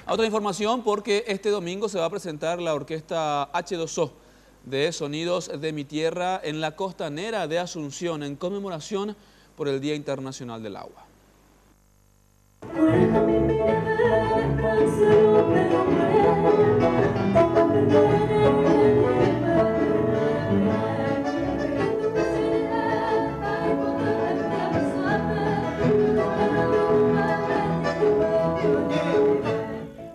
A otra información, porque este domingo se va a presentar la orquesta H2O de Sonidos de mi Tierra en la costanera de Asunción en conmemoración por el Día Internacional del Agua.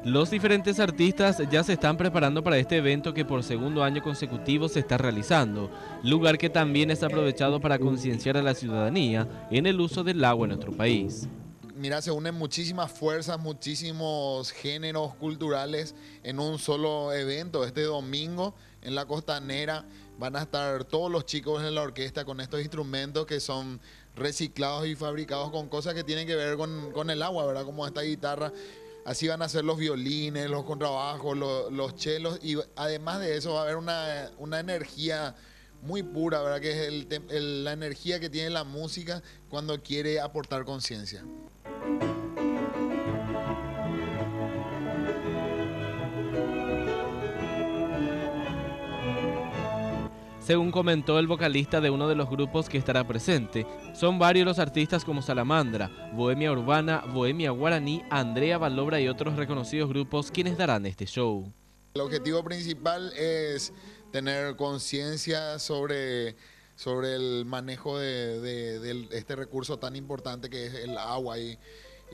Los diferentes artistas ya se están preparando para este evento que por segundo año consecutivo se está realizando, lugar que también es aprovechado para concienciar a la ciudadanía en el uso del agua en nuestro país. Mira, se unen muchísimas fuerzas, muchísimos géneros culturales en un solo evento. Este domingo en la costanera van a estar todos los chicos en la orquesta con estos instrumentos que son reciclados y fabricados con cosas que tienen que ver con el agua, ¿verdad? Como esta guitarra. Así van a ser los violines, los contrabajos, los chelos, y además de eso va a haber una energía muy pura, ¿verdad? Que es la energía que tiene la música cuando quiere aportar conciencia. Según comentó el vocalista de uno de los grupos que estará presente, son varios los artistas como Salamandra, Bohemia Urbana, Bohemia Guaraní, Andrea Balobra y otros reconocidos grupos quienes darán este show. El objetivo principal es tener conciencia sobre el manejo de este recurso tan importante que es el agua. Y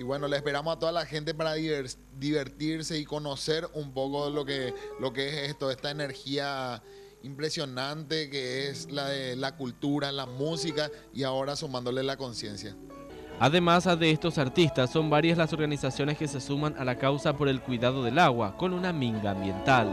bueno, le esperamos a toda la gente para divertirse y conocer un poco lo que es esto, esta energía impresionante que es la de la cultura, la música y ahora sumándole la conciencia. Además de estos artistas, son varias las organizaciones que se suman a la causa por el cuidado del agua con una minga ambiental.